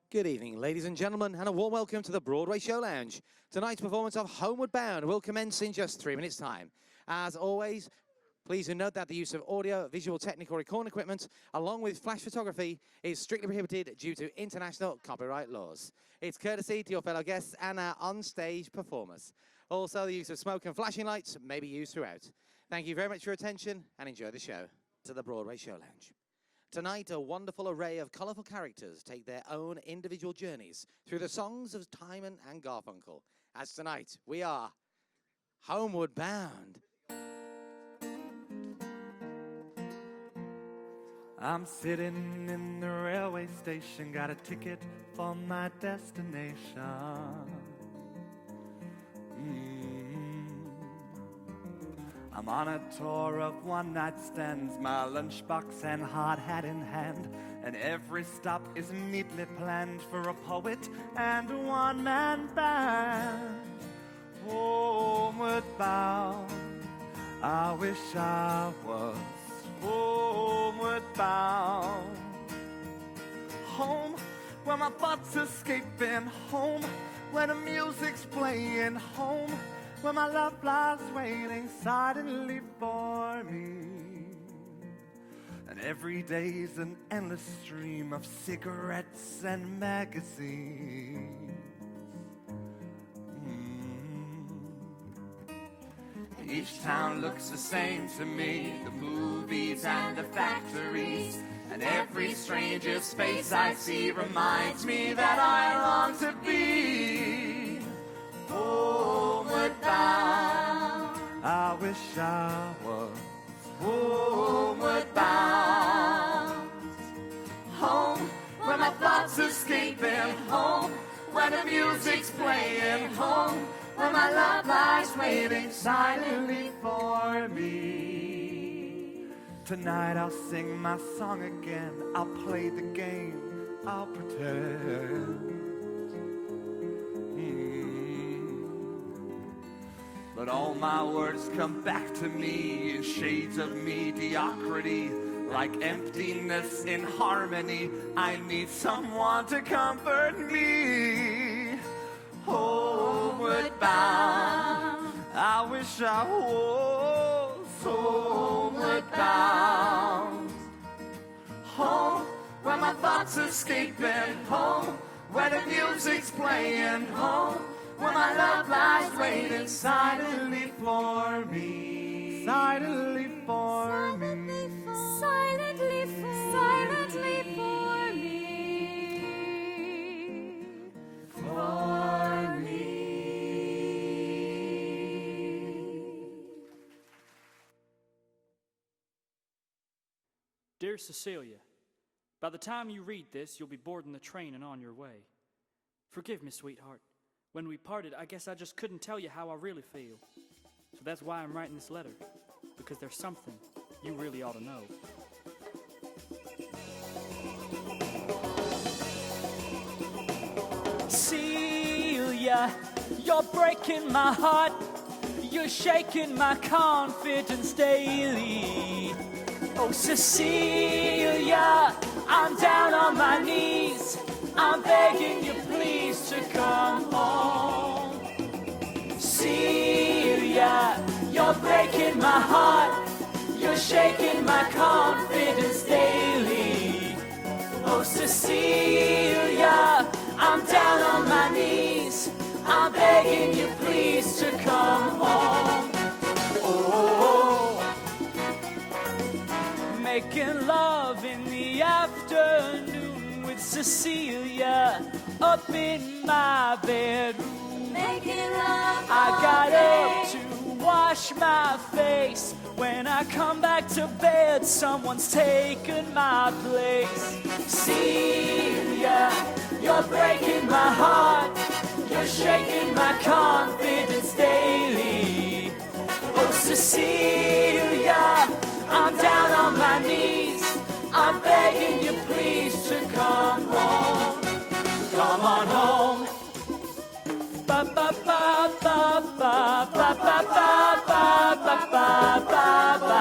Good evening, ladies and gentlemen, and a warm welcome to the Broadway Show Lounge. Tonight's performance of Homeward Bound will commence in just 3 minutes' time. As always, please note that the use of audio, visual, technical recording equipment, along with flash photography, is strictly prohibited due to international copyright laws. It's courtesy to your fellow guests and our on-stage performers. Also, the use of smoke and flashing lights may be used throughout. Thank you very much for your attention, and enjoy the show. To the Broadway Show Lounge. Tonight, a wonderful array of colourful characters take their own individual journeys through the songs of Timon and Garfunkel. As tonight, we are Homeward Bound. I'm sitting in the railway station, got a ticket for my destination. I'm on a tour of one-night stands, my lunchbox and hard hat in hand, and every stop is neatly planned for a poet and a one-man band. Homeward bound, I wish I was homeward bound. Home, where my thoughts escaping, home, where the music's playing, home, where my love lies waiting silently for me. And every day's an endless stream of cigarettes and magazines. Each town looks the same to me, the movies and the factories, and every stranger's face I see reminds me that I long to be homeward bound. I wish I was homeward bound. Home, where my thoughts escaping, home, where the music's playing, home, where my love lies waiting silently for me. Tonight I'll sing my song again, I'll play the game, I'll pretend. But all my words come back to me in shades of mediocrity, like emptiness in harmony. I need someone to comfort me. Homeward bound, I wish I was homeward bound. Home, where my thoughts escaping, home, where the music's playing, home, where my love lies waiting silently for me. Silently for me. Silently for me. For me. Dear Cecilia, by the time you read this, you'll be boarding the train and on your way. Forgive me, sweetheart. When we parted, I guess I just couldn't tell you how I really feel. So that's why I'm writing this letter, because there's something you really ought to know. Celia, you're breaking my heart. You're shaking my confidence daily. Oh, Cecilia, I'm down on my knees. I'm begging you please to come home. Celia, you're breaking my heart. You're shaking my confidence daily. Oh, Cecilia, I'm down on my knees. I'm begging you please to come home. Oh, making love in the afternoon with Cecilia up in my bedroom. Making love. I got up to wash my face. When I come back to bed, someone's taken my place. Celia, you're breaking my heart. You're shaking my confidence daily. Oh, Cecilia, I'm down on my knees. I'm begging you please to come home. Come on home. Ba ba ba ba ba ba ba ba ba ba ba ba.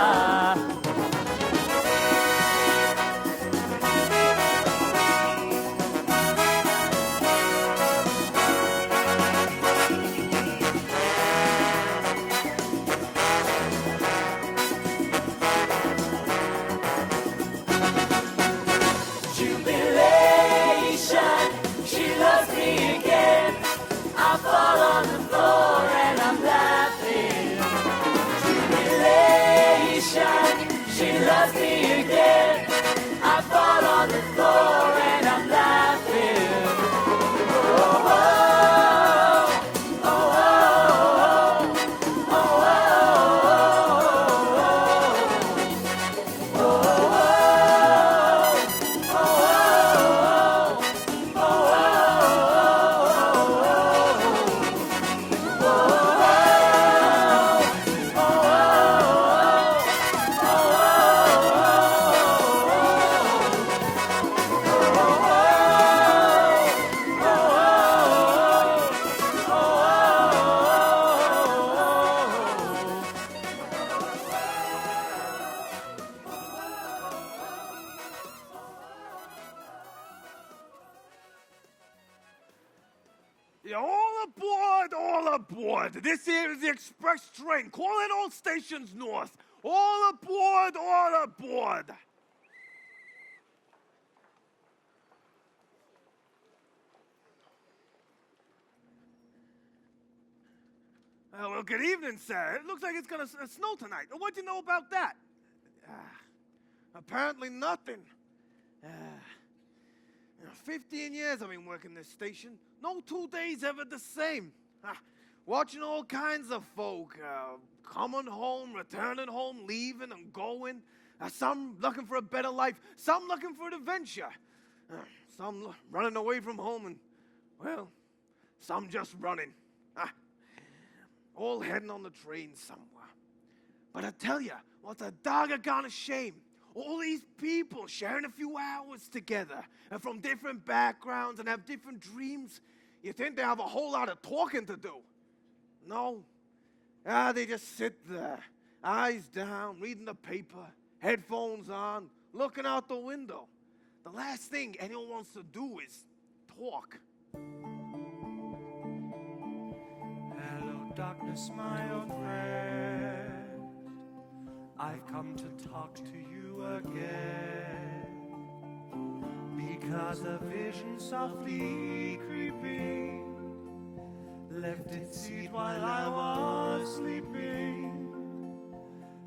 Yeah, all aboard, all aboard. This here is the express train. Call in all stations north. All aboard, all aboard. Well, good evening, sir. It looks like it's gonna snow tonight. What'd you know about that? Apparently nothing. 15 years I've been working this station. No 2 days ever the same. Watching all kinds of folk coming home, returning home, leaving and going. Some looking for a better life. Some looking for an adventure. Some running away from home and, well, some just running. All heading on the train somewhere. But I tell you, what's a doggone shame. All these people sharing a few hours together and from different backgrounds and have different dreams. You think they have a whole lot of talking to do. No. They just sit there, eyes down, reading the paper, headphones on, looking out the window. The last thing anyone wants to do is talk. Hello, darkness, my old friend. I've come to talk to you again, because a vision softly creeping left its seed while I was sleeping,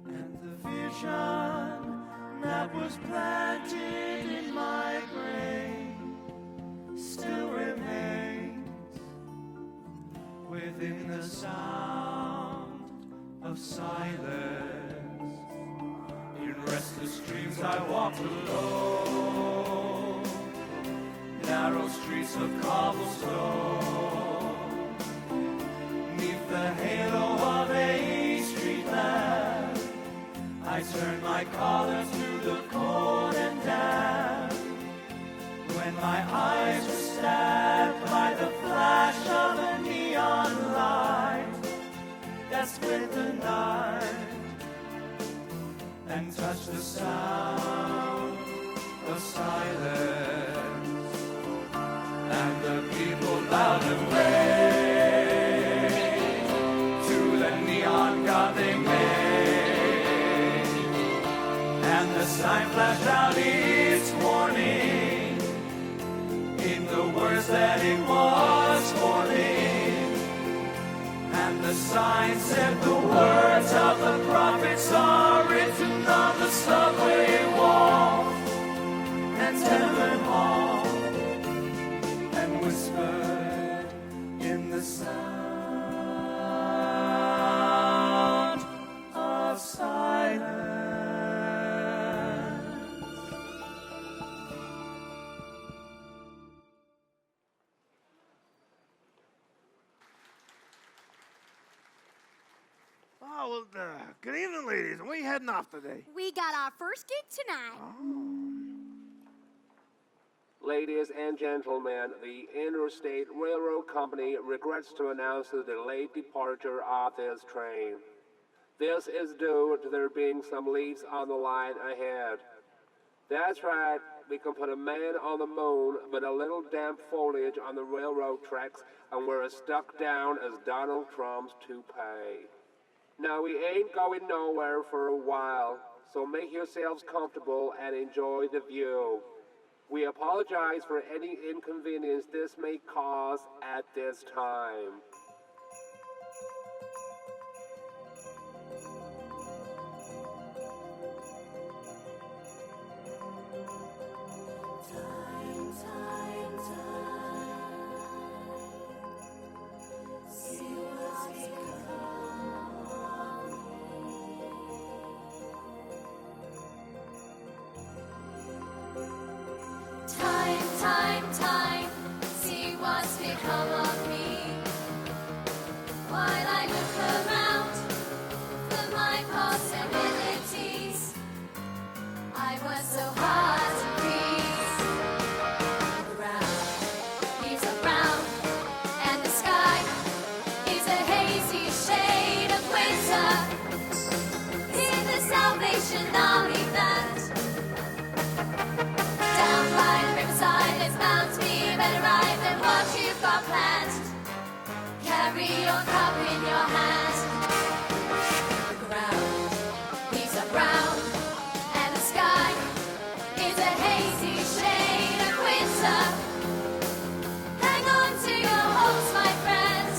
and the vision that was planted in my brain still remains within the sound of silence. In restless dreams I walked alone, narrow streets of cobblestone, neath the halo of a street lamp. I turned my collar to the cold and damp, when my eyes were stabbed by the flash of a neon light that split the night and touch the sound of silence, and the people bowed away to the neon god they made, and the sign flashed out its warning in the words that it was forming. And the sign said the words of the prophets are written on the subway walls and tenement halls, and whispered in the sound of silence. Oh, well, good evening, ladies. Where are you heading off today? We got our first gig tonight. Ladies and gentlemen, the Interstate Railroad Company regrets to announce the delayed departure of this train. This is due to there being some leaks on the line ahead. That's right, we can put a man on the moon, but a little damp foliage on the railroad tracks, and we're as stuck down as Donald Trump's toupee. Now, we ain't going nowhere for a while, so make yourselves comfortable and enjoy the view. We apologize for any inconvenience this may cause at this time. Time, time, see what's become of me. your cup in your hand. The ground leaves are brown, and the sky is a hazy shade of winter. Hang on to your hopes, my friends.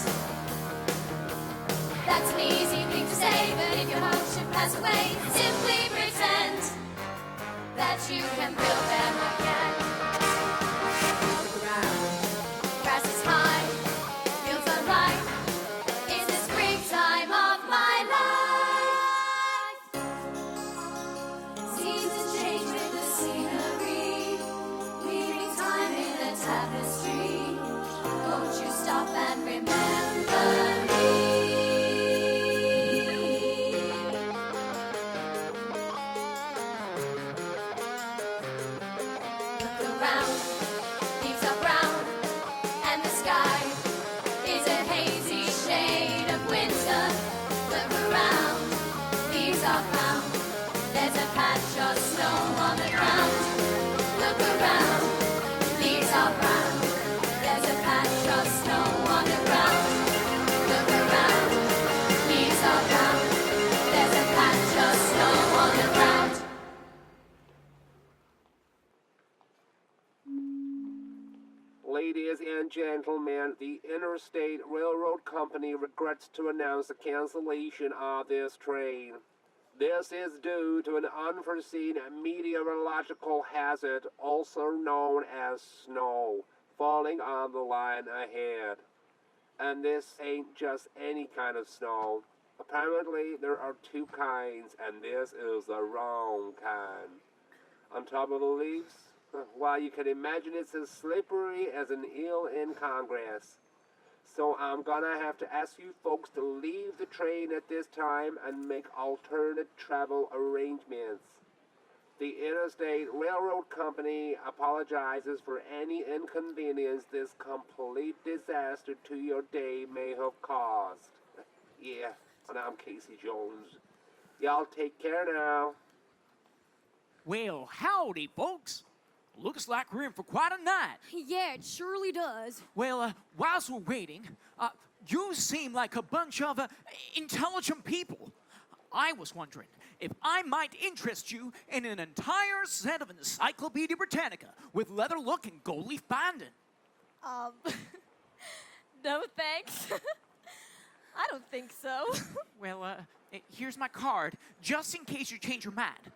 That's an easy thing to say, but if your hopes should pass away, simply pretend that you can build them again. The ground, grass is high, fields are light. It's the springtime of my life. Seasons change with the scenery, weaving time in a tapestry. Won't you stop and remember me? Look around, leaves are brown, and the sky is a hazy shade of winter. Look around, leaves are brown, there's a patch of snow on the ground. Look around, leaves are brown, there's a patch of snow on the ground. Look around, leaves are brown, there's a patch of snow on the ground. Ladies and gentlemen, the Interstate Railroad Company regrets to announce the cancellation of this train. This is due to an unforeseen meteorological hazard, also known as snow, falling on the line ahead. And this ain't just any kind of snow. Apparently, there are two kinds, and this is the wrong kind. On top of the leaves, well, you can imagine it's as slippery as an eel in Congress. So I'm gonna have to ask you folks to leave the train at this time and make alternate travel arrangements. The Interstate Railroad Company apologizes for any inconvenience this complete disaster to your day may have caused. Yeah, and I'm Casey Jones. Y'all take care now. Well, howdy, folks. Looks like we're in for quite a night. Yeah, it surely does. Well, whilst we're waiting, you seem like a bunch of intelligent people. I was wondering if I might interest you in an entire set of Encyclopedia Britannica with leather look and gold leaf binding. No thanks. I don't think so. Well, here's my card, just in case you change your mind.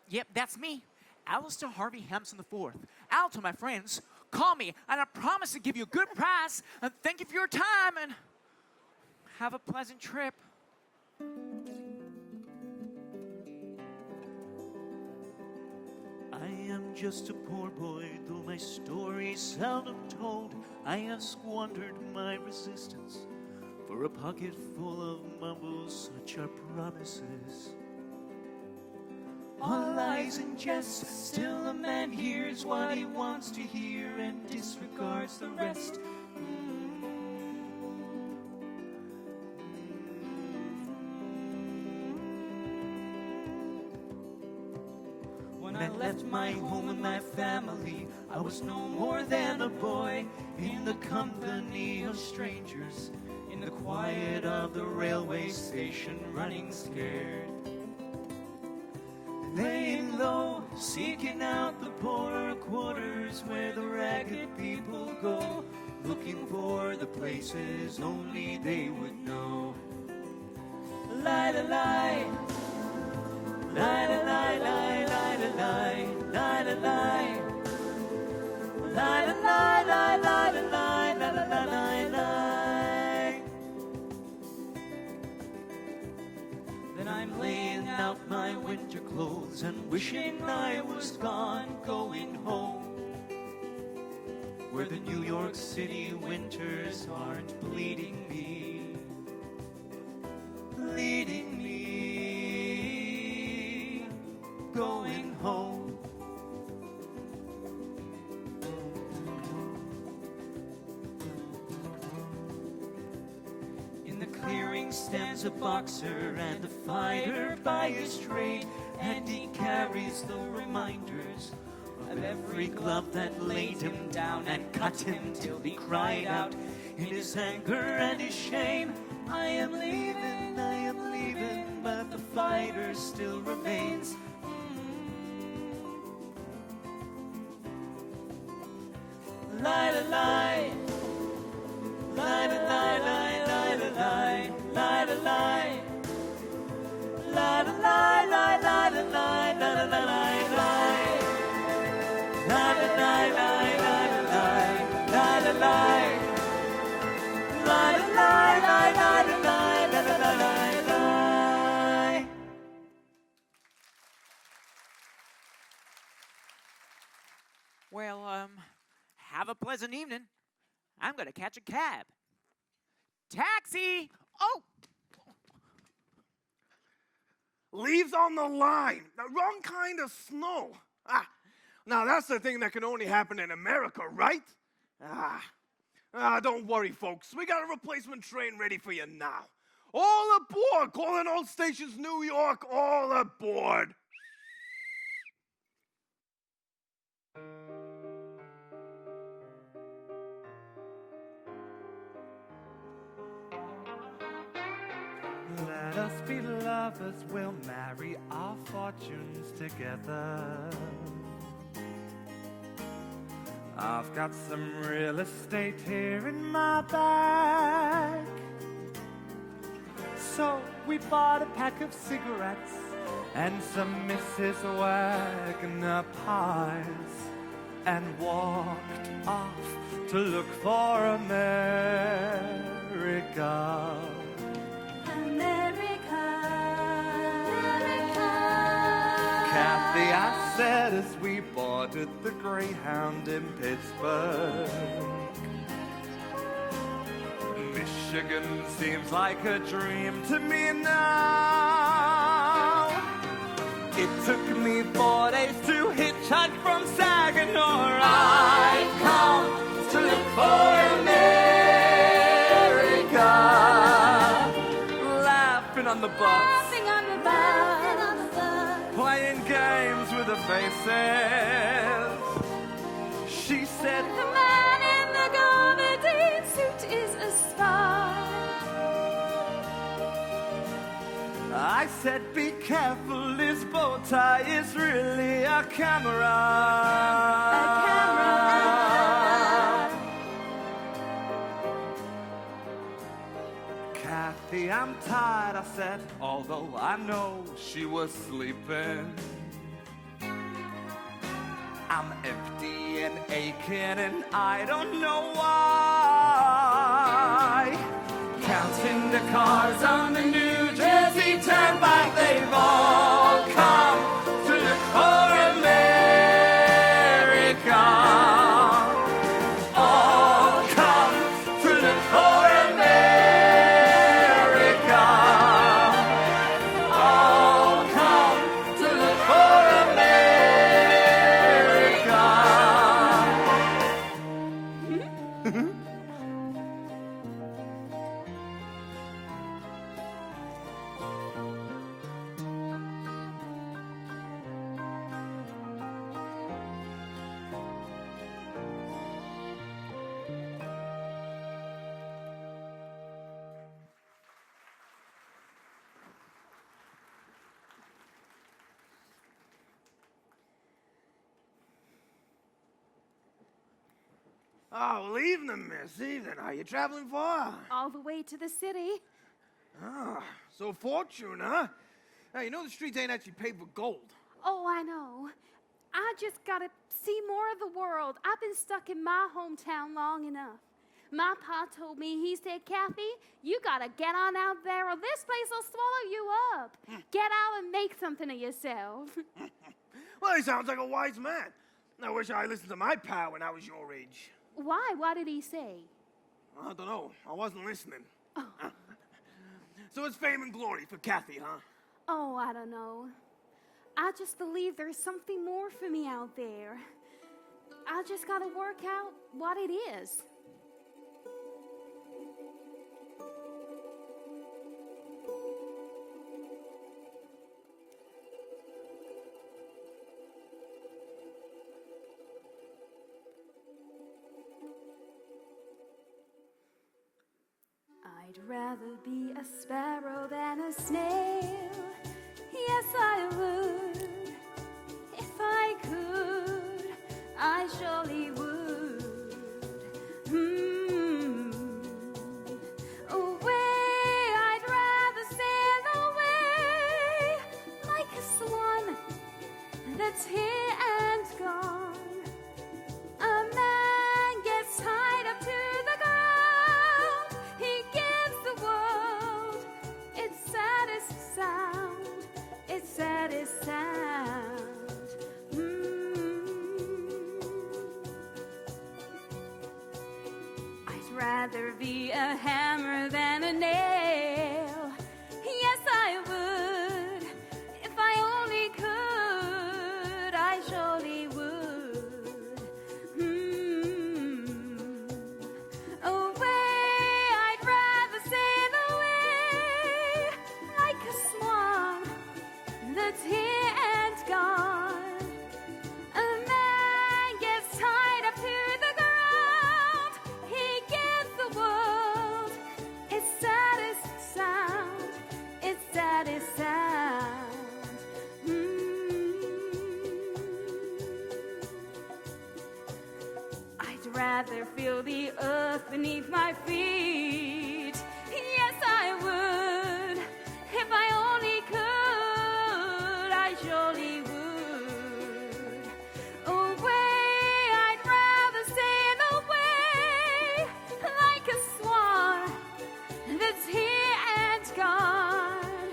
Yep, that's me, Alistair Harvey Hampson IV. Out to my friends, call me, and I promise to give you a good price. And thank you for your time, and have a pleasant trip. I am just a poor boy, though my story's seldom told. I have squandered my resistance for a pocket full of mumbles, such are promises. All lies and jests, still a man hears what he wants to hear and disregards the rest. When I left my home and my family, I was no more than a boy in the company of strangers, in the quiet of the railway station, running scared. Laying low, seeking out the poorer quarters where the ragged people go, looking for the places only they would know. Lie-da-lie, lie-da-lie, lie-da-lie, lie-da-lie, lie-da-lie, lie-da-lie, lie-da-lie. Then I'm laying out my winter clothes and wishing I was gone, going home, where the New York City winters aren't bleeding me, going home. In the clearing stands a boxer and a fighter by his trade, and he carries the reminders of every glove that laid him down and cut him till he cried out, in his anger and his shame. I am leaving, but the fighter still remains. Lie, lie, lie, lie, lie, lie, lie, lie, lie, lie, lie, lie. La la la la la la la la la la la la la la la la la la Well, have a pleasant evening. I'm gonna catch a cab. Taxi! Oh! Leaves on the line. The wrong kind of snow. Now that's the thing that can only happen in America, right? Don't worry, folks. We got a replacement train ready for you now. All aboard! Calling all stations New York, all aboard! Let us be lovers, we'll marry our fortunes together. I've got some real estate here in my bag. So we bought a pack of cigarettes and some Mrs. Wagner pies and walked off to look for America. Kathy, I said as we boarded the Greyhound in Pittsburgh, Michigan seems like a dream to me now. It took me 4 days to hitchhike from Saginaw. I've come to look for America. Laughing on the bus, playing games with the faces. She said, The man in the gabardine suit is a spy. I said, be careful, his bow tie is really a camera. A camera. Kathy, I'm tired, I said, although I know she was sleeping. I'm empty and aching and I don't know why. Counting the cars on the New Jersey Turnpike, they've all come to look for America. All come to look for America. All come to look for America. Oh, well, evening, miss, evening. Are you traveling far? All the way to the city. So fortune, huh? Hey, you know the streets ain't actually paved with gold. Oh, I know. I just gotta see more of the world. I've been stuck in my hometown long enough. My pa told me, he said, Kathy, you gotta get on out there or this place will swallow you up. Get out and make something of yourself. Well, he sounds like a wise man. I wish I listened to my pa when I was your age. Why? What did he say? I don't know. I wasn't listening. So it's fame and glory for Kathy, huh? Oh, I don't know. I just believe there's something more for me out there. I just gotta work out what it is. rather be a sparrow than a snail. Yes, I would. If I could, I surely would. Away, I'd rather sail away like a swan that's here and gone. A man gets tied up to the ground. He gives the world its saddest sound, its saddest sound. I'd rather be a hammer than a nail. Yes, I would. If I only could, I surely would. Away, I'd rather sail away like a swan that's here and gone. A man gets tied up to the ground. He gives the world its saddest sound, its saddest sound. I'd rather feel the earth beneath my feet. Yes, I would. If I only could, I surely would. Away, I'd rather sail away like a swan that's here and gone.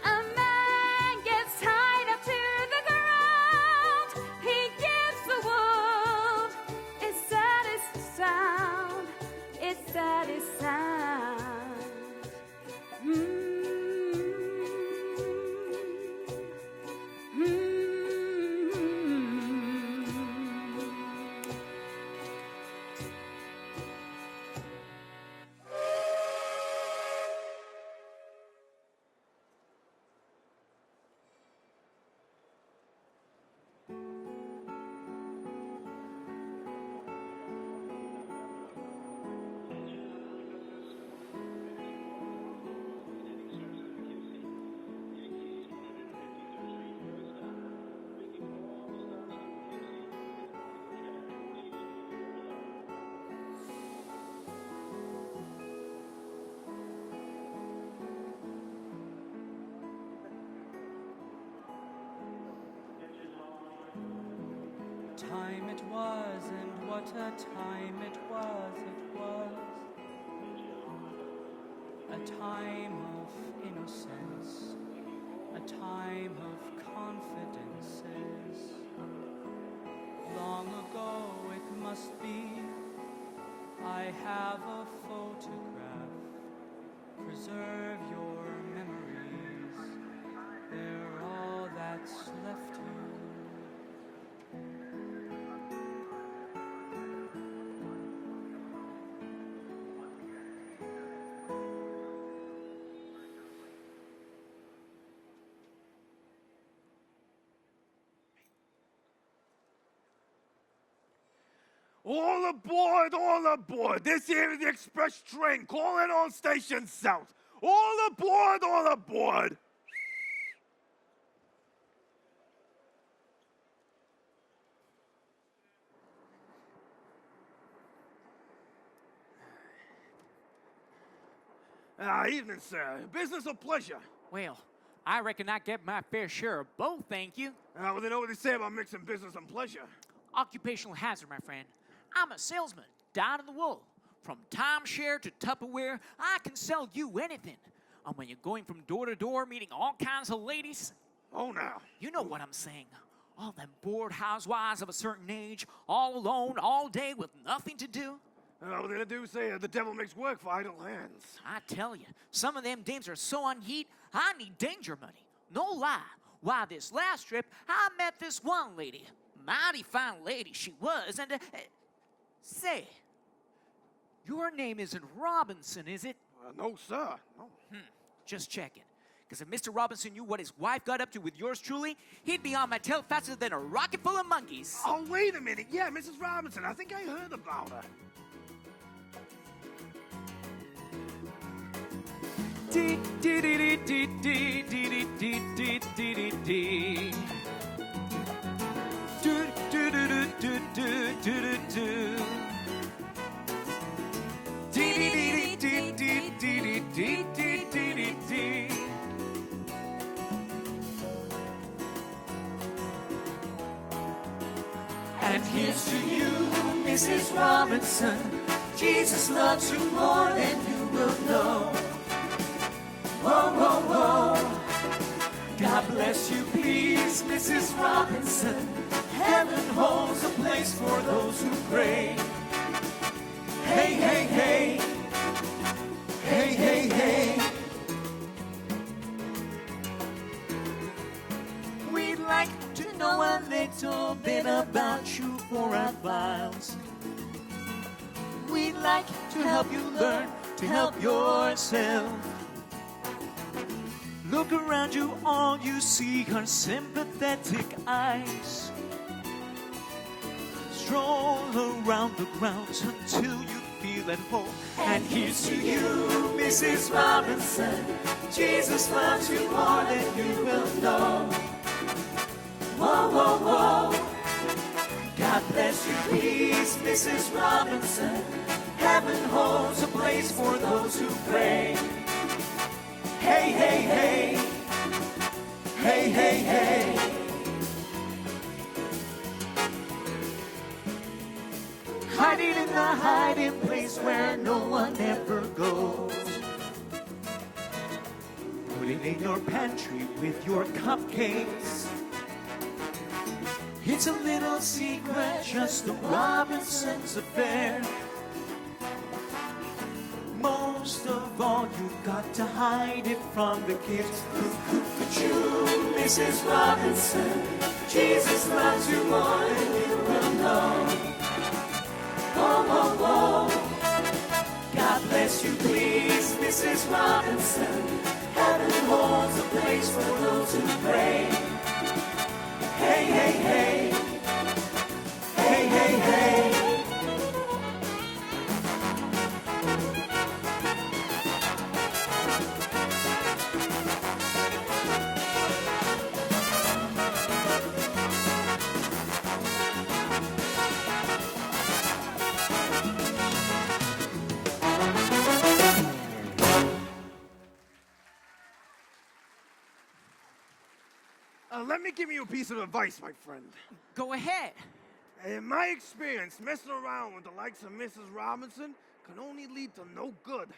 A man gets tied up to the ground. He gives the world its saddest sound, its saddest sound. Time it was, and what a time it was, a time of innocence, a time of confidences. Long ago it must be, I have a photograph, preserve your memories, they're all that's left here. All aboard, all aboard. This here is the express train calling on Station South. All aboard, all aboard. Evening, sir. Business or pleasure? Well, I reckon I get my fair share of both, thank you. Well, they know what they say about mixing business and pleasure. Occupational hazard, my friend. I'm a salesman, down in the wool. From timeshare to Tupperware, I can sell you anything. And when you're going from door to door, meeting all kinds of ladies, Oh, now. you know what I'm saying. All them bored housewives of a certain age, all alone, all day with nothing to do. Well, they do say the devil makes work for idle hands. I tell you, some of them dames are so unheat, I need danger money. No lie. Why, this last trip, I met this one lady. Mighty fine lady she was, and say, your name isn't Robinson, is it? No, sir. No. Just checking. Because if Mr. Robinson knew what his wife got up to with yours truly, he'd be on my tail faster than a rocket full of monkeys. Oh, wait a minute. Yeah, Mrs. Robinson. I think I heard about her. And here's to you, Mrs. Robinson. Jesus loves you more than you will know. Whoa, whoa, whoa. God bless you, please, Mrs. Robinson. Heaven holds a place for those who pray. Hey, hey, hey. Hey, hey, hey. We'd like to know a little bit about you for our files. We'd like to help you learn to help yourself. Look around you, all you see are sympathetic eyes. Stroll around the grounds until you feel at home. And here's to you, Mrs. Robinson. Jesus loves you more than you will know. Whoa, whoa, whoa. God bless you, please, Mrs. Robinson. Heaven holds a place for those who pray. Hey, hey, hey. Hey, hey, hey. Hiding in the hiding place where no one ever goes. Put it in your pantry with your cupcakes. It's a little secret, just the Robinsons' affair. Most of all, you've got to hide it from the kids. Look at you, Mrs. Robinson. Jesus loves you more than you will know. Whoa, whoa, whoa. God bless you, please, Mrs. Robinson. Heaven holds a place for those who pray. Hey, hey, hey. Hey, hey, hey. Let me give you a piece of advice, my friend. Go ahead. In my experience, messing around with the likes of Mrs. Robinson can only lead to no good.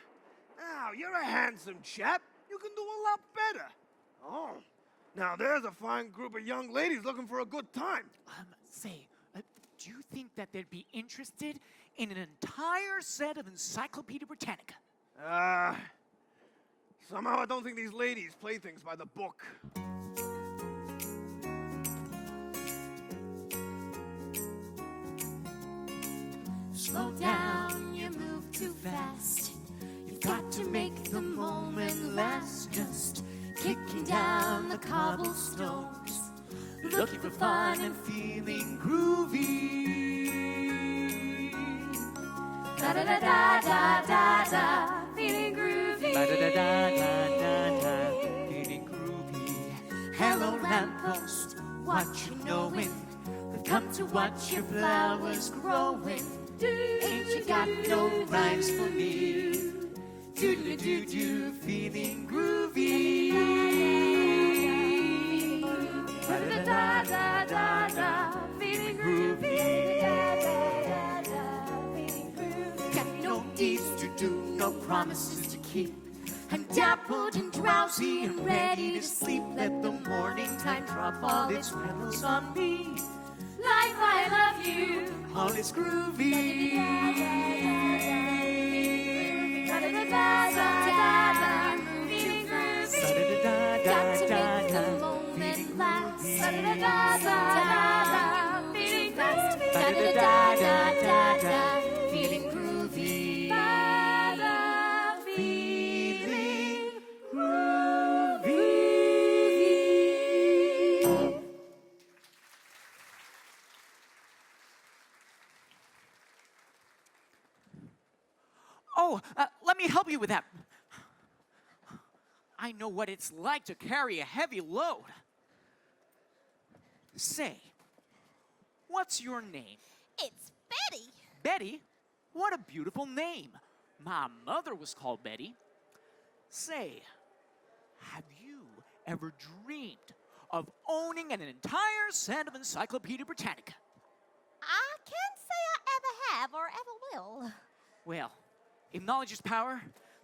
Now, you're a handsome chap. You can do a lot better. Oh, now there's a fine group of young ladies looking for a good time. Do you think that they'd be interested in an entire set of Encyclopedia Britannica? Somehow I don't think these ladies play things by the book. Slow down, you move too fast. You've got to make the moment last. Just kicking down the cobblestones, looking for fun and feeling groovy. Da da da da da da da, feeling groovy. Da da da da da da, feeling groovy. Hello, lamppost, what you knowing? We've come to watch your flowers growing. Ain't you got no rhymes for me? Do-do-do-do, feeling groovy. Da-da-da-da-da-da, feeling groovy. Got no deeds to do, no promises to keep. I'm dappled and drowsy and ready to sleep. Let the morning time drop all its petals on me. Life, I love you. All is groovy. Da-da-da-da-da-da, feeling groovy. Got to make the moment last. Da-da-da-da-da-da, feeling groovy. Da-da-da-da-da-da, feeling groovy. Da-da, feeling groovy. Oh, let me help you with that. I know what it's like to carry a heavy load. Say, what's your name? It's Betty. Betty? What a beautiful name. My mother was called Betty. Say, have you ever dreamed of owning an entire set of Encyclopedia Britannica? I can't say I ever have or ever will. Well, if knowledge is power,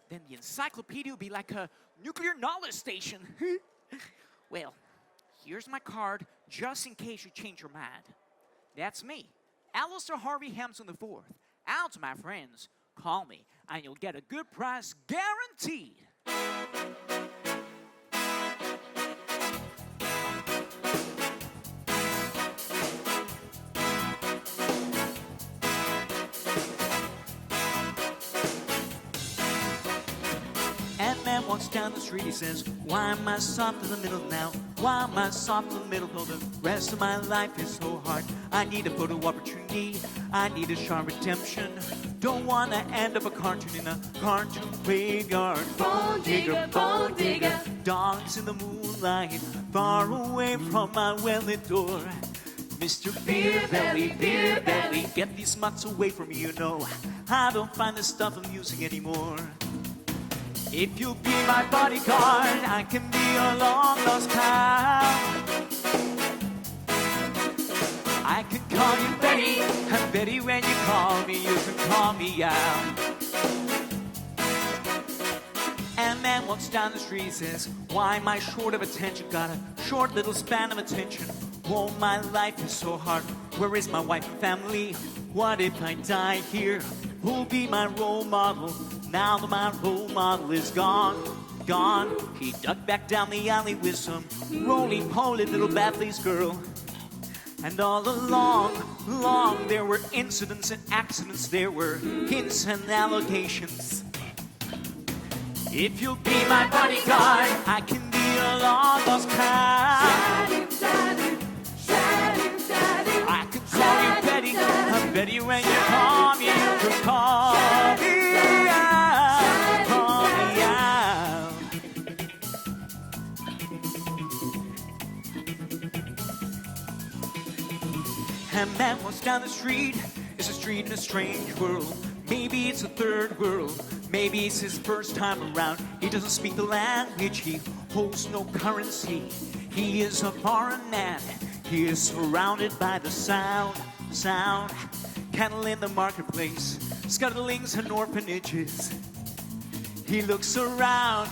then the encyclopedia would be like a nuclear knowledge station. Well, here's my card, just in case you change your mind. That's me, Alistair Harvey Hampson IV. Out to my friends, call me, and you'll get a good price guaranteed. And man walks down the street, he says, why am I soft in the middle now? Why am I soft in the middle? Though the rest of my life is so hard. I need a photo opportunity. I need a sharp redemption. Don't want to end up a cartoon in a cartoon graveyard. Bone digger, bone digger. Dogs in the moonlight, far away from my well-lit door. Mr. Beer Belly, get these mutts away from me, you know. I don't find this stuff amusing anymore. If you'll be my bodyguard, I can be your long-lost pal. I can call you Betty, and Betty, when you call me, you can call me out. And man walks down the street, says, why am I short of attention? Got a short little span of attention. Oh, my life is so hard. Where is my wife and family? What if I die here? Who'll be my role model? Now that my role model is gone. He ducked back down the alley with some roly-poly little Batley's girl. And all along, there were incidents and accidents. There were hints and allegations. If you'll be my bodyguard, I can be your long-lost pal. I can call you Betty, I'm Betty when you call me, you can call me out, call me out. And man walks down the street, it's a street in a strange world. Maybe it's a third world, maybe it's his first time around. He doesn't speak the language, he holds no currency. He is a foreign man, he is surrounded by the sound. Cattle in the marketplace, scuttlings and orphanages. He looks around,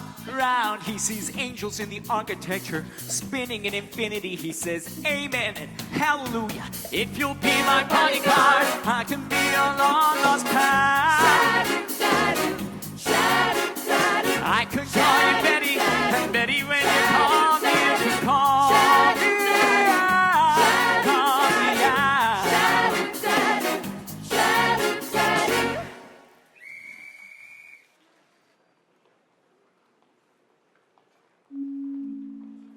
he sees angels in the architecture, spinning in infinity. He says, amen and hallelujah. If you'll be my bodyguard, I can be your long-lost pal. I can call you Betty, and Betty, when you call me, you can call me out, call me out.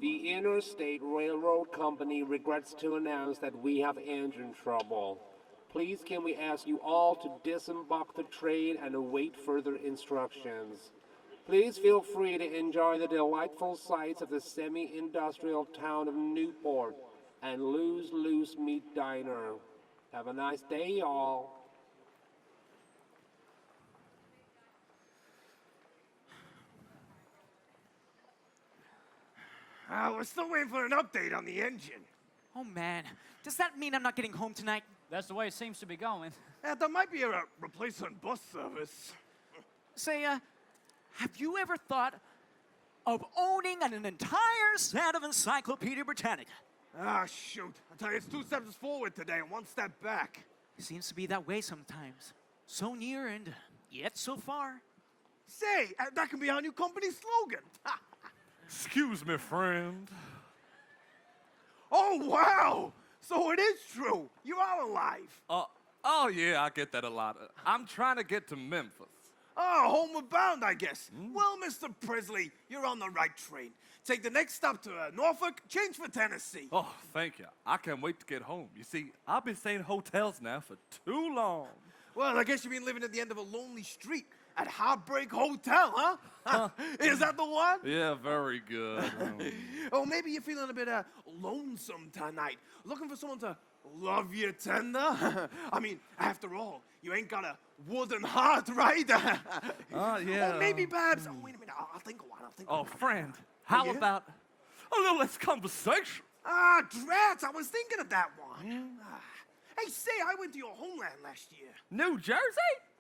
The Interstate Railroad Company regrets to announce that we have engine trouble. Please can we ask you all to disembark the train and await further instructions. Please feel free to enjoy the delightful sights of the semi-industrial town of Newport and Loose Meat Diner. Have a nice day, y'all. We're still waiting for an update on the engine. Oh man, does that mean I'm not getting home tonight? That's the way it seems to be going. There might be a replacement bus service. Say, have you ever thought of owning an entire set of Encyclopedia Britannica? Shoot. I tell you, it's 2 steps forward today and 1 step back. Seems to be that way sometimes. So near and yet so far. Say, that can be our new company slogan. Excuse me, friend. Oh, wow! So it is true. You are alive. Oh yeah, I get that a lot. I'm trying to get to Memphis. Oh, homeward bound, I guess. Well, Mr. Presley, you're on the right train. Take the next stop to Norfolk, change for Tennessee. Oh, thank you. I can't wait to get home. You see, I've been staying in hotels now for too long. Well, I guess you've been living at the end of a lonely street at Heartbreak Hotel, huh? Is that the one? Yeah, very good. Oh, maybe you're feeling a bit lonesome tonight. Looking for someone to love you tender? I mean, after all, you ain't got a wooden heart, right? Yeah. Or maybe perhaps, oh, wait a minute, I'll think of one, Oh, friend, how yeah? about a little less conversation? Ah, drats, I was thinking of that one. Hey, say, I went to your homeland last year. New Jersey?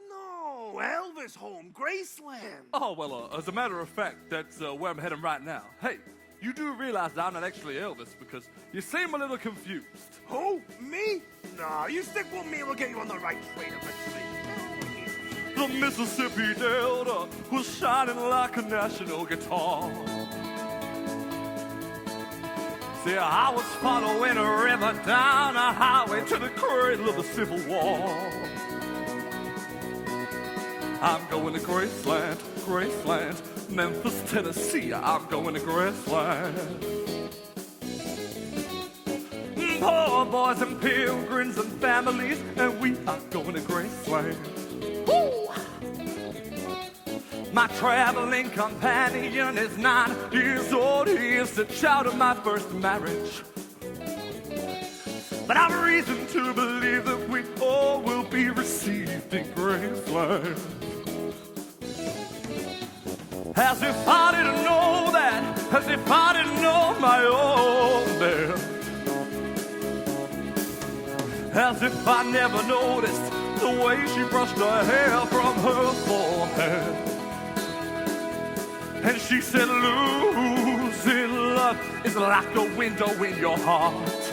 No, Elvis home, Graceland. Oh, well, as a matter of fact, that's where I'm heading right now. Hey, you do realize I'm not actually Elvis because you seem a little confused. Who? Me? Nah, you stick with me, we'll get you on the right train eventually. The Mississippi Delta was shining like a national guitar. See, I was following a river down a highway to the cradle of the Civil War. I'm going to Graceland, Graceland, Memphis, Tennessee. I'm going to Graceland. Poor boys and pilgrims and families, and we are going to Graceland. Woo! My traveling companion is 9 years old. He is the child of my first marriage. But I've reason to believe that we all will be received in Graceland. As if I didn't know that, as if I didn't know my own man. As if I never noticed the way she brushed her hair from her forehead. And she said, losing love is like a window in your heart.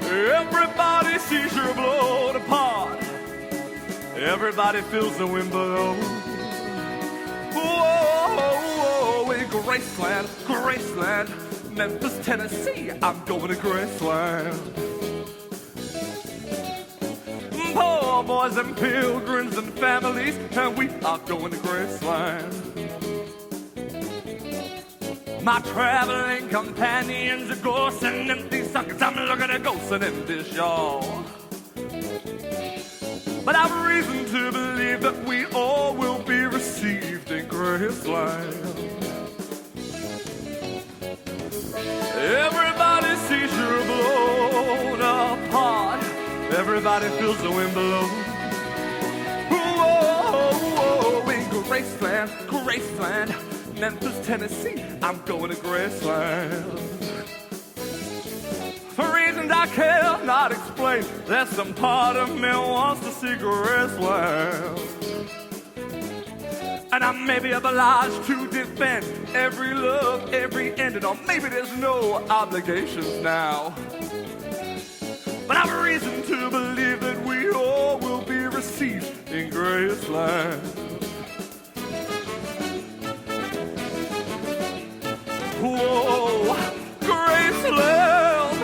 Everybody sees you're blown apart. Everybody feels the wind blow. Whoa, in Graceland, Graceland, Memphis, Tennessee, I'm going to Graceland. Poor boys and pilgrims and families, and we are going to Graceland. My traveling companions are ghosts and empty sockets. I'm looking at ghosts and empty shore. But I've reason to believe that we all will be received in Graceland. Everybody sees you're blown apart. Everybody feels the wind blow. Whoa, in Graceland, Graceland, Memphis, Tennessee, I'm going to Graceland. For reasons I cannot explain, there's some part of me wants to see Graceland. And I may be obliged to defend every love, every ending, or maybe there's no obligations now. But I've reason to believe that we all will be received in Graceland. Whoa, Graceland!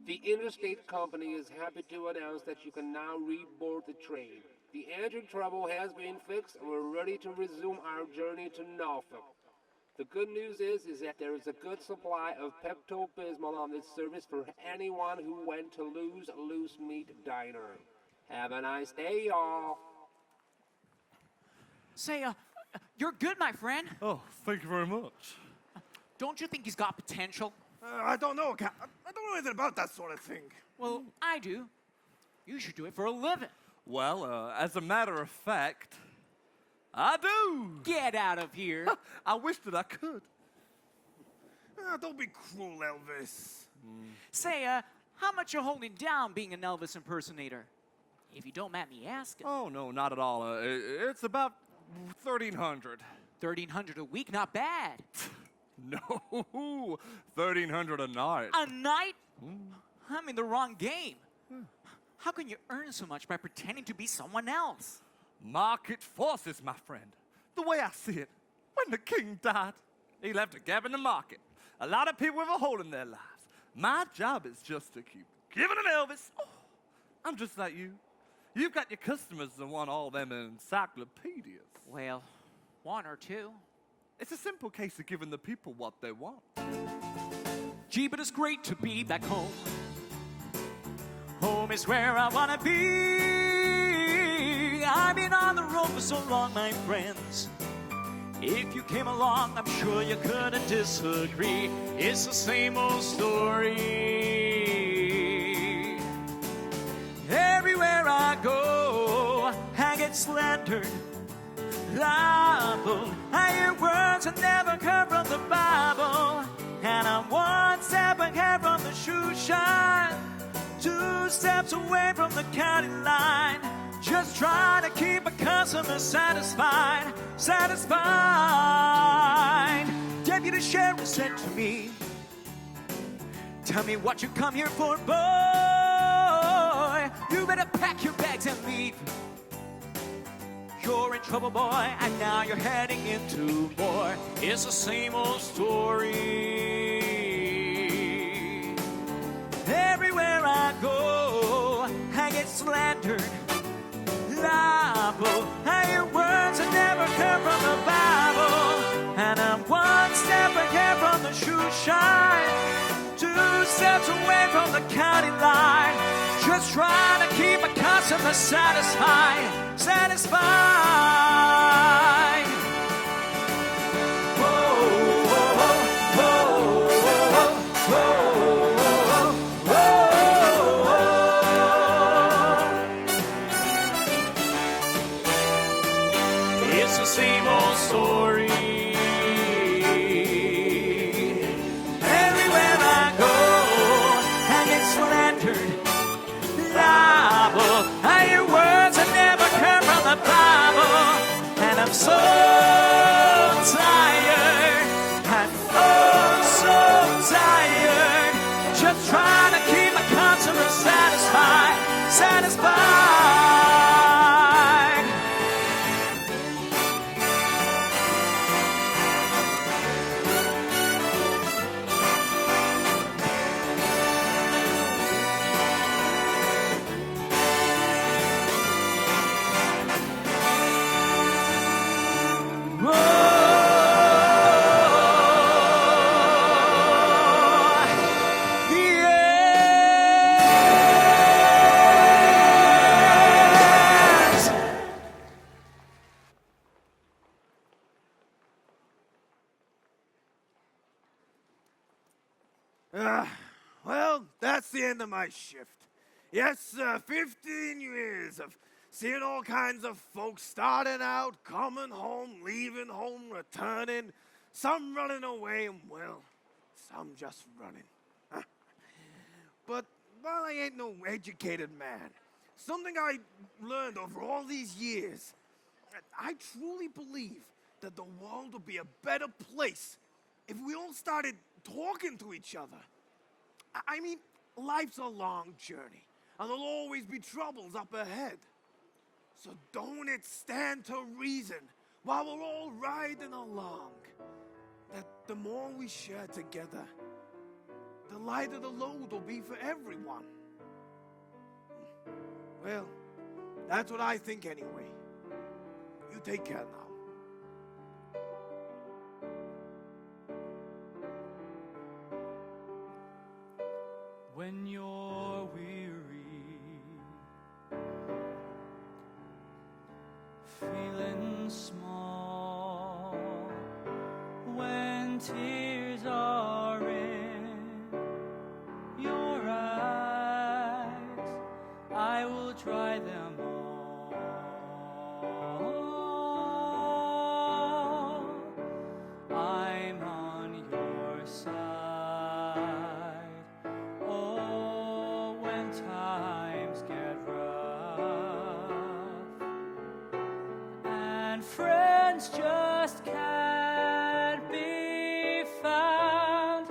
The Interstate Company is happy to announce that you can now reboard the train. The engine trouble has been fixed and we're ready to resume our journey to Norfolk. The good news is that there is a good supply of Pepto-Bismol on this service for anyone who went to Loose Meat Diner. Have a nice day, y'all. Say, you're good, my friend. Oh, thank you very much. Don't you think he's got potential? I don't know, Cap. I don't know anything about that sort of thing. Well, I do. You should do it for a living. Well, as a matter of fact, I do. Get out of here. I wish that I could. Don't be cruel, Elvis. Say, how much you holding down being an Elvis impersonator? If you don't mind me asking. Oh, no, not at all. It's about $1,300. $1,300 a week, not bad. No, $1,300 a night. A night? I'm in the wrong game. How can you earn so much by pretending to be someone else? Market forces, my friend. The way I see it, when the king died, he left a gap in the market. A lot of people have a hole in their lives. My job is just to keep giving them Elvis. Oh, I'm just like you. You've got your customers that want all them encyclopedias. Well, one or two. It's a simple case of giving the people what they want. Gee, but it's great to be back home. Home is where I wanna be. I've been on the road for so long, my friends. If you came along, I'm sure you couldn't disagree. It's the same old story. Everywhere I go, I get slandered, libeled. I hear words I never heard from the Bible. And I'm one step ahead from the shoe shine, 2 steps away from the county line. Just trying to keep a customer satisfied, satisfied. Deputy Sheriff said to me, tell me what you come here for, boy. You better pack your bags and leave. You're in trouble, boy, and now you're heading into more. It's the same old story. Everywhere I go, I get slandered, libeled. I hear words I never heard from the Bible. And I'm one step ahead from the shoe shine, 2 steps away from the county line. Just trying to keep a customer satisfied, satisfied. Whoa, whoa, whoa, whoa, whoa. It's the same old story. Everywhere I go, I get slandered, libeled. I hear words I never heard from the Bible. And I'm so tired. I'm so tired. Just trying to keep my customer satisfied, satisfied. Well, that's the end of my shift. Yes, 15 years of seeing all kinds of folks starting out, coming home, leaving home, returning, some running away, and well, some just running. But while I ain't no educated man, something I learned over all these years, I truly believe that the world would be a better place if we all started talking to each other. I mean, life's a long journey, and there'll always be troubles up ahead. So don't it stand to reason, while we're all riding along, that the more we share together, the lighter the load will be for everyone. Well, that's what I think anyway. You take care now. When you're weary, feeling small, when tears are in your eyes, I will dry them all. I'm on your side. Oh, when times get rough and friends just can't be found,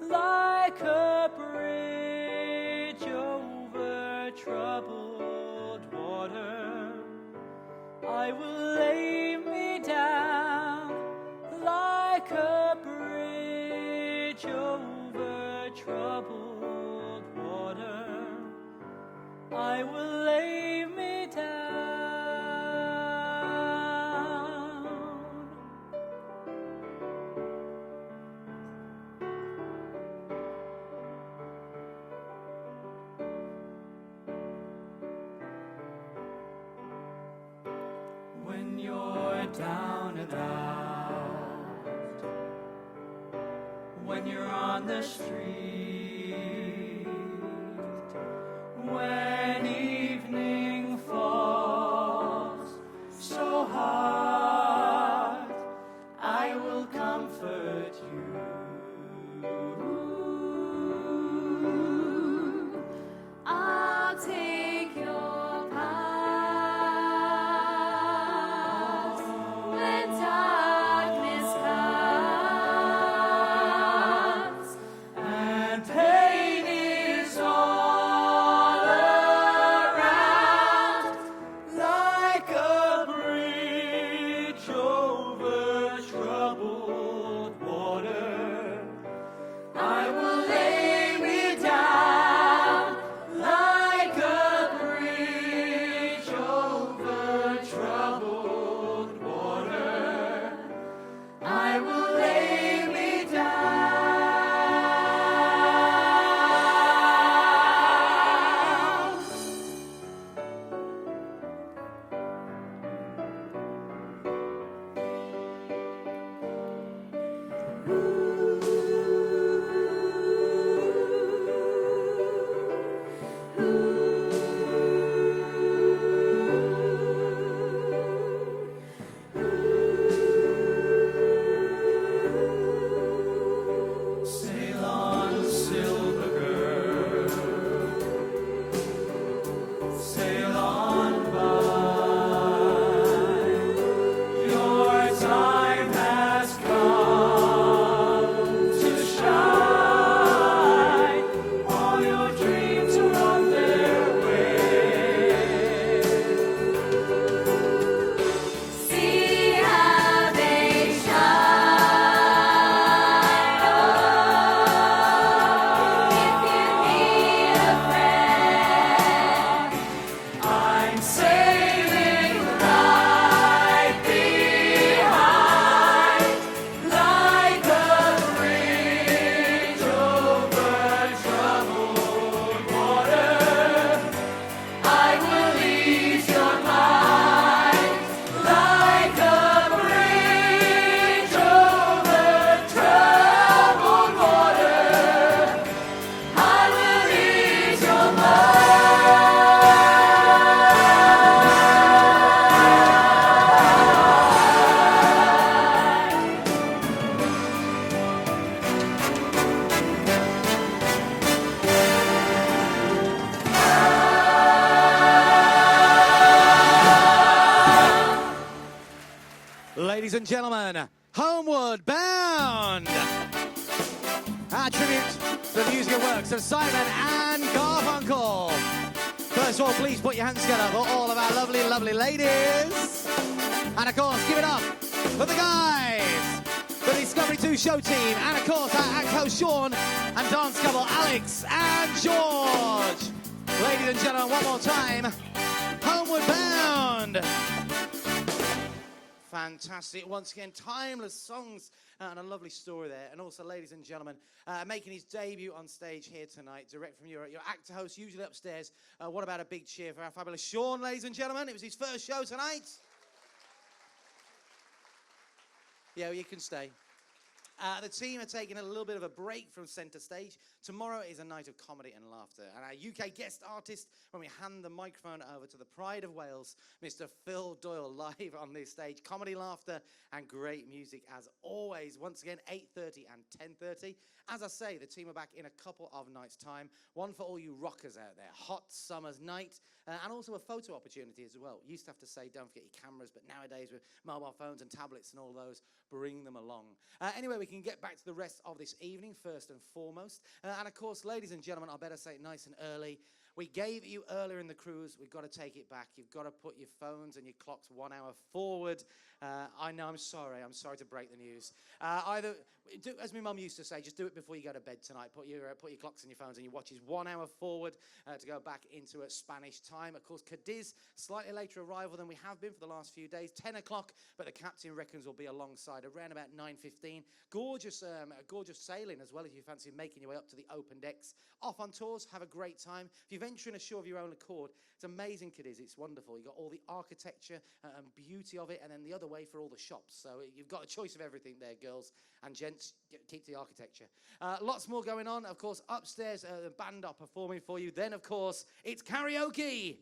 like a bridge over troubled water, I will lay me down like a bridge over troubled water. I will lay me down. down and out. When you're on the street, when evening falls so hard, I will comfort you. I'll take your part when darkness comes And pain is all around, like a bridge over troubled water. I will lay me down like a bridge over troubled water. I will lay me down. Sail on, silver girl, sail on by. Your time has come to shine. All your dreams are on their way. See how they shine. Oh, if you need a friend, I'm sailing right behind, like a bridge over troubled water. I will ease your mind, like a bridge over troubled water. I will ease your Ladies and gentlemen, Homeward Bound! Our tribute to the musical works of Simon and Garfunkel. First of all, please put your hands together for all of our lovely, lovely ladies. And of course, give it up for the guys, the Discovery 2 show team, and of course, our act host Sean and dance couple Alex and George. Ladies and gentlemen, one more time, Homeward Bound! Fantastic. Once again, timeless songs and a lovely story there. And also, ladies and gentlemen, making his debut on stage here tonight, direct from your actor host, usually upstairs. What about a big cheer for our fabulous Sean, ladies and gentlemen? It was his first show tonight. Yeah, well, you can stay. The team are taking a little bit of a break from centre stage. Tomorrow is a night of comedy and laughter. And our UK guest artist, when we hand the microphone over to the pride of Wales, Mr. Phil Doyle, live on this stage. Comedy, laughter, and great music as always. Once again, 8:30 and 10:30. As I say, the team are back in a couple of nights' time. One for all you rockers out there. Hot summer's night. And also a photo opportunity as well. Used to have to say, don't forget your cameras, but nowadays with mobile phones and tablets and all those, bring them along. Anyway, we can get back to the rest of this evening, first and foremost. And of course, ladies and gentlemen, I better say it nice and early. We gave it you earlier in the cruise. We've got to take it back. You've got to put your phones and your clocks 1 hour forward. I know, I'm sorry to break the news. Either, do, as my mum used to say, just do it before you go to bed tonight. Put your clocks and your phones and your watches 1 hour forward to go back into a Spanish time. Of course, Cadiz, slightly later arrival than we have been for the last few days, 10 o'clock, but the captain reckons we'll be alongside around about 9:15. gorgeous sailing as well if you fancy making your way up to the open decks. Off on tours, have a great time. If you're venturing ashore of your own accord, it's amazing, kiddies. It's wonderful. You've got all the architecture and beauty of it, and then the other way for all the shops. So you've got a choice of everything there, girls and gents. Keep to the architecture. Lots more going on. Of course, upstairs, the band are performing for you. Then, of course, it's karaoke.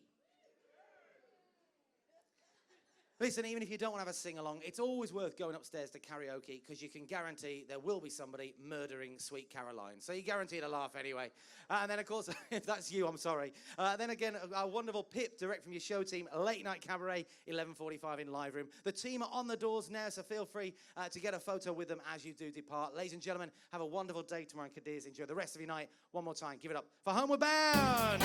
Listen, even if you don't want to have a sing-along, it's always worth going upstairs to karaoke because you can guarantee there will be somebody murdering Sweet Caroline. So you're guaranteed a laugh anyway. And then, of course, if that's you, I'm sorry. Then again, our wonderful Pip, direct from your show team, Late Night Cabaret, 11:45 in Live Room. The team are on the doors now, so feel free to get a photo with them as you do depart. Ladies and gentlemen, have a wonderful day tomorrow in Cadiz. Enjoy the rest of your night. One more time, give it up for Homeward Bound.